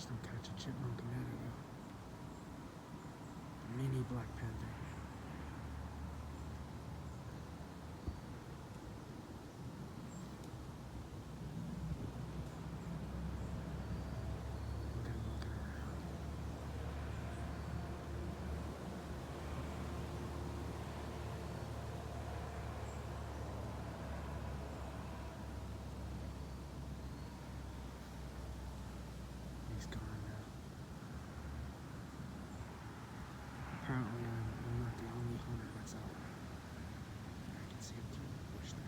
watched them catch a chipmunk a minute ago. A mini black panther. He's gone now. Apparently, I'm not the only hunter that's out. I can see him through the bush there.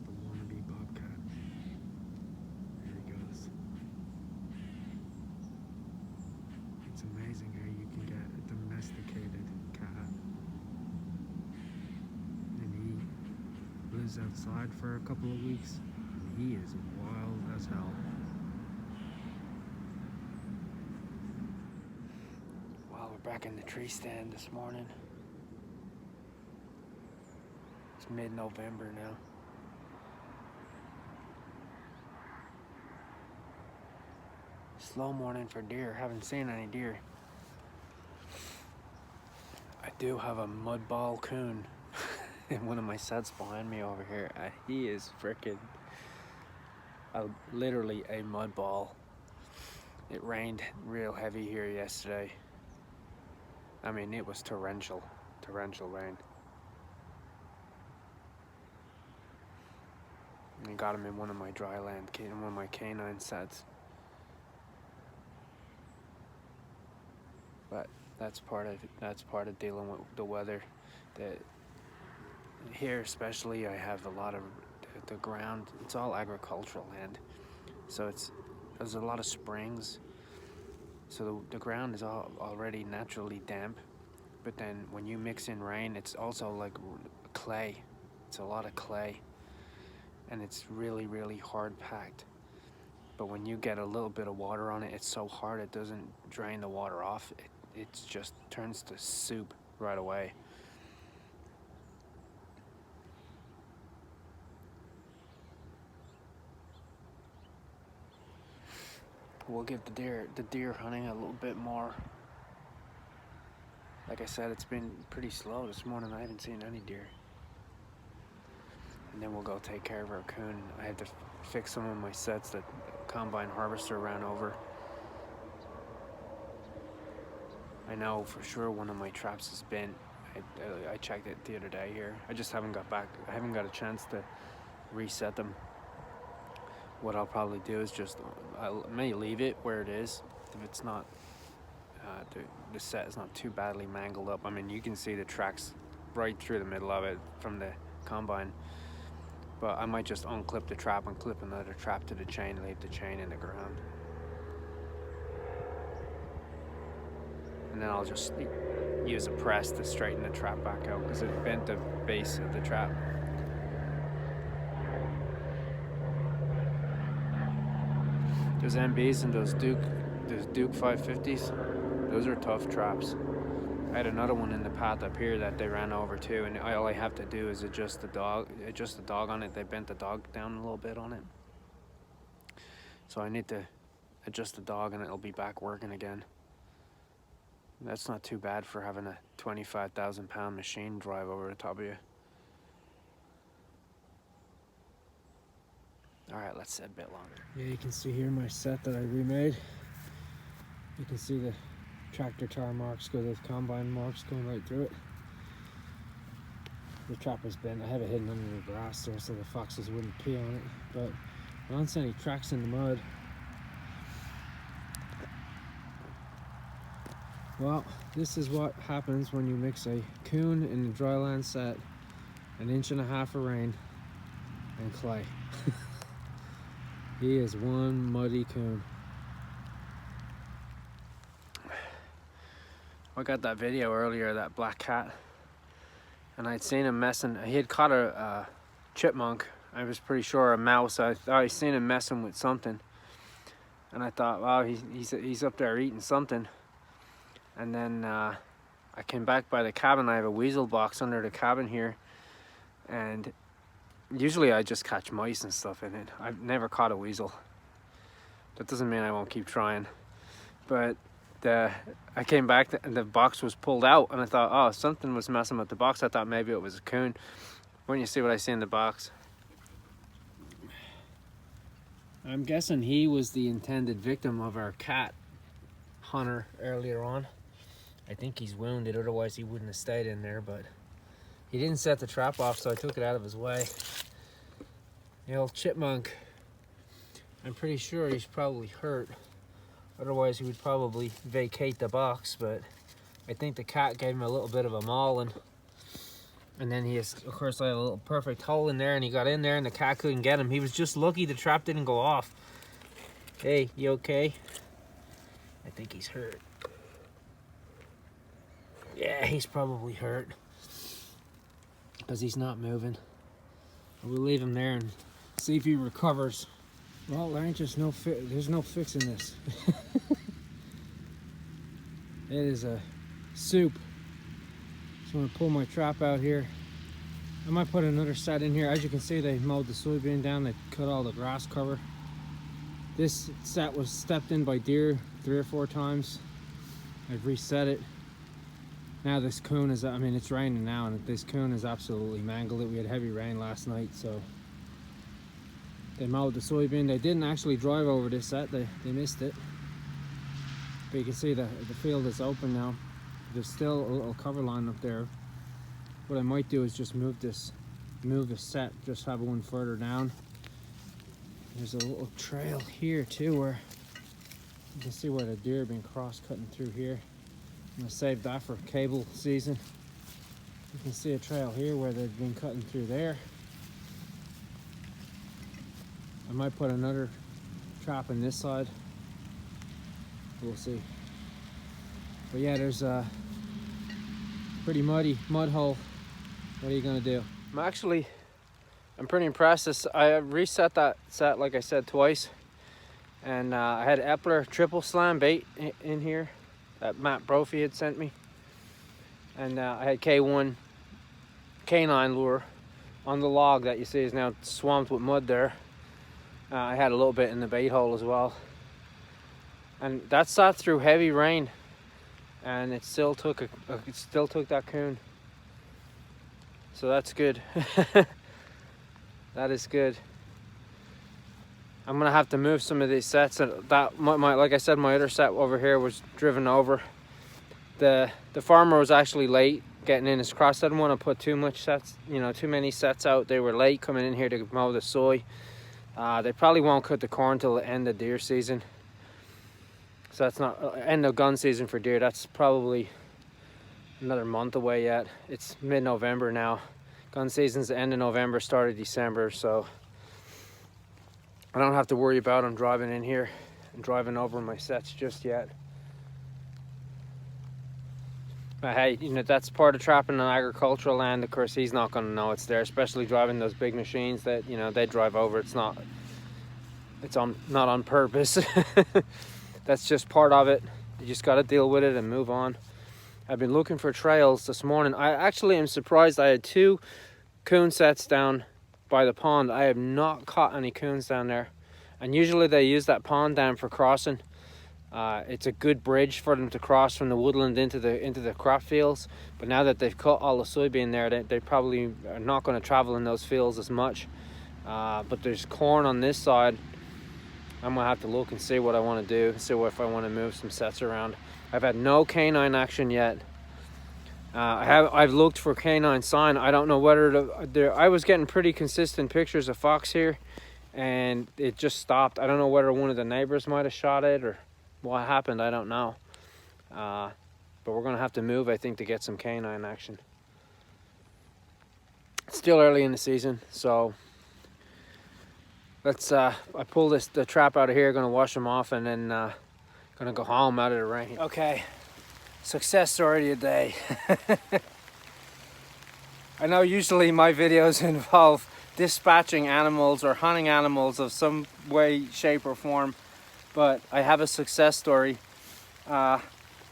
The wannabe bobcat. There he goes. It's amazing how you can get a domesticated cat and he lives outside for a couple of weeks and he is wild as hell. Well, we're back in the tree stand this morning. It's mid-November now. Slow morning for deer. Haven't seen any deer. I do have a mud ball coon in one of my sets behind me over here. He is freaking literally a mud ball. It rained real heavy here yesterday. I mean, it was torrential rain. I got him in one of my one of my canine sets. But that's part of dealing with the weather. Here especially, I have a lot of the ground. It's all agricultural land, so there's a lot of springs. So the ground is already naturally damp, but then when you mix in rain, it's also like clay. It's a lot of clay, and it's really, really hard packed. But when you get a little bit of water on it, it's so hard it doesn't drain the water off. It just turns to soup right away. We'll give the deer hunting a little bit more. Like I said, it's been pretty slow this morning. I haven't seen any deer. And then we'll go take care of our coon. I had to fix some of my sets that combine harvester ran over. I know for sure one of my traps is bent. I checked it the other day here. I just haven't got back. I haven't got a chance to reset them. What I'll probably do is I may leave it where it is if it's not the set is not too badly mangled up. I mean, you can see the tracks right through the middle of it from the combine. But I might just unclip the trap and clip another trap to the chain, leave the chain in the ground. And then I'll just use a press to straighten the trap back out because it bent the base of the trap. Those MBs and those Duke 550s, those are tough traps. I had another one in the path up here that they ran over too, and all I have to do is adjust the dog on it. They bent the dog down a little bit on it. So I need to adjust the dog and it'll be back working again. That's not too bad for having a 25,000 pound machine drive over the top of you. All right, let's set a bit longer. Yeah, you can see here my set that I remade. You can see the tractor tire marks the combine marks going right through it. The trap was bent. I have it hidden under the grass there so the foxes wouldn't pee on it, but I don't see any tracks in the mud. Well, this is what happens when you mix a coon in a dryland set, 1.5 inches of rain, and clay. He is one muddy coon. I got that video earlier of that black cat, and I'd seen him messing. He had caught a chipmunk. I was pretty sure a mouse. I thought I seen him messing with something, and I thought, wow, he's up there eating something. And then I came back by the cabin. I have a weasel box under the cabin here, and usually I just catch mice and stuff in it. I've never caught a weasel. That doesn't mean I won't keep trying, but I came back and the box was pulled out, and I thought, oh, something was messing with the box. I thought maybe it was a coon. When you see what I see in the box, I'm guessing he was the intended victim of our cat hunter earlier on. I think he's wounded, otherwise he wouldn't have stayed in there, but he didn't set the trap off, so I took it out of his way. The old chipmunk, I'm pretty sure he's probably hurt. Otherwise he would probably vacate the box, but I think the cat gave him a little bit of a mauling. And then he has, of course, I had a little perfect hole in there, and he got in there and the cat couldn't get him. He was just lucky the trap didn't go off. Hey, you okay? I think he's hurt. Yeah, he's probably hurt, because he's not moving. We'll leave him there and see if he recovers. Well, there ain't just there's no fixing this. It is a soup. So I'm gonna pull my trap out here. I might put another set in here. As you can see, they mowed the soybean down. They cut all the grass cover. This set was stepped in by deer 3 or 4 times. I've reset it. Now this coon is, I mean, it's raining now, and this coon has absolutely mangled it. We had heavy rain last night, so they mowed the soybean. They didn't actually drive over this set. They missed it. But you can see the field is open now. There's still a little cover line up there. What I might do is just move the set, just have one further down. There's a little trail here too, where you can see where the deer have been cross-cutting through here. I'm gonna save that for cable season. You can see a trail here where they've been cutting through there. I might put another trap on this side. We'll see. But yeah, there's a pretty muddy mud hole. What are you gonna do? I'm pretty impressed. I reset that set, like I said, twice. And I had Epler triple slam bait in here that Matt Brophy had sent me. And I had K1 canine lure on the log that you see is now swamped with mud there. I had a little bit in the bait hole as well. And that sat through heavy rain, and it still took that coon. So that's good. That is good. I'm gonna have to move some of these sets. That like I said, my other set over here was driven over. The farmer was actually late getting in his cross. I didn't want to put too many sets out. They were late coming in here to mow the soy. They probably won't cut the corn till the end of deer season. So that's not end of gun season for deer. That's probably another month away yet. It's mid-November now. Gun season's the end of November, start of December, so I don't have to worry about them driving in here and driving over my sets just yet. But hey, that's part of trapping on agricultural land. Of course, he's not going to know it's there, especially driving those big machines that, they drive over. It's not on purpose. That's just part of it. You just got to deal with it and move on. I've been looking for trails this morning. I actually am surprised. I had 2 coon sets down by the pond. I have not caught any coons down there. And usually they use that pond dam for crossing. It's a good bridge for them to cross from the woodland into the crop fields. But now that they've cut all the soybean there, they probably are not going to travel in those fields as much. But there's corn on this side. I'm gonna have to look and see what I want to do, see if I want to move some sets around. I've had no canine action yet. I've looked for canine sign. I don't know whether I was getting pretty consistent pictures of fox here, and it just stopped. I don't know whether one of the neighbors might have shot it or what happened. I don't know. But we're gonna have to move, I think, to get some canine action. It's still early in the season, so let's. I pull the trap out of here. Gonna wash them off, and then gonna go home out of the rain. Okay, Success story of the day. I know usually my videos involve dispatching animals or hunting animals of some way, shape or form, but I have a success story. I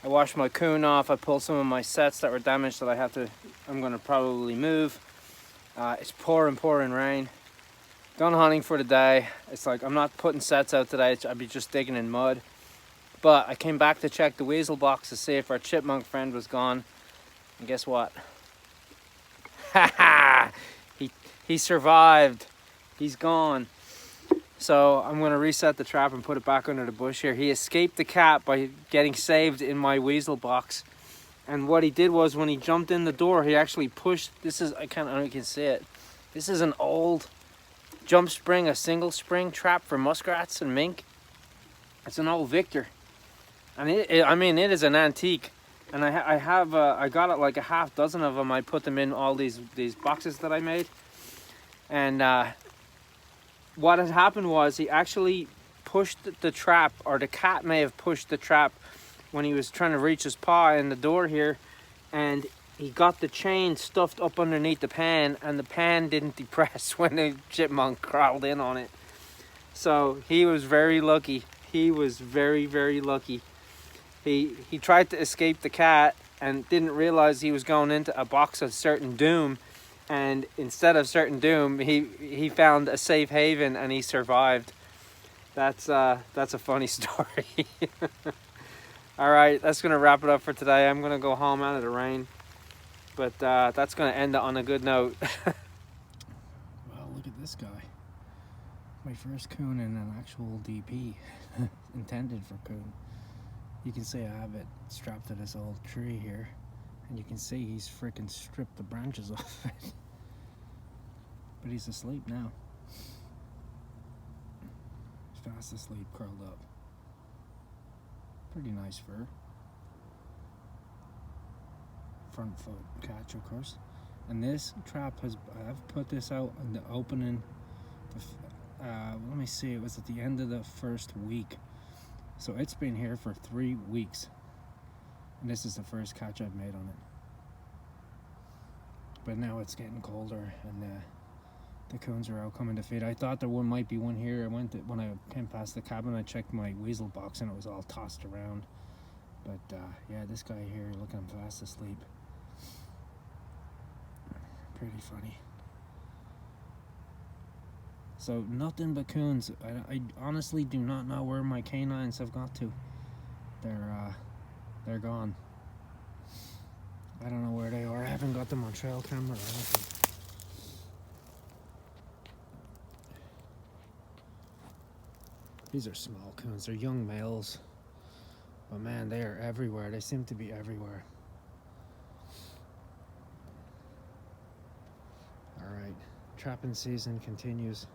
washed my coon off. I pulled some of my sets that were damaged that I'm gonna probably move. It's pouring rain. Done hunting for the day. It's like I'm not putting sets out today. I'd be just digging in mud. But I came back to check the weasel box to see if our chipmunk friend was gone. And guess what? he survived. He's gone. So I'm gonna reset the trap and put it back under the bush here. He escaped the cat by getting saved in my weasel box. And what he did was when he jumped in the door, he actually pushed, I don't know if you can see it. This is an old jump spring, a single spring trap for muskrats and mink. It's an old Victor. And I mean, it is an antique. And I got it like a half dozen of them. I put them in all these boxes that I made. And what had happened was he actually pushed the trap, or the cat may have pushed the trap when he was trying to reach his paw in the door here. And he got the chain stuffed up underneath the pan, and the pan didn't depress when the chipmunk crawled in on it. So he was very lucky. He was very, very lucky. He tried to escape the cat and didn't realize he was going into a box of certain doom, and instead of certain doom, he found a safe haven and he survived. That's a funny story. All right, that's gonna wrap it up for today. I'm gonna go home out of the rain, but that's gonna end it on a good note. Well, look at this guy. My first coon in an actual DP, intended for coon. You can see I have it strapped to this old tree here, and you can see he's freaking stripped the branches off it. But he's asleep now. He's fast asleep, curled up. Pretty nice fur. Front foot catch, of course. And this trap I've put this out in the opening. Let me see, it was at the end of the first week. So it's been here for 3 weeks. And this is the first catch I've made on it. But now it's getting colder and the coons are out coming to feed. I thought there might be one here. When I came past the cabin, I checked my weasel box and it was all tossed around. But yeah, this guy here, look, I'm fast asleep. Pretty funny. So nothing but coons. I honestly do not know where my canines have got to. They're gone. I don't know where they are. I haven't got them on trail camera or anything. These are small coons. They're young males. But man, they are everywhere. They seem to be everywhere. All right, trapping season continues.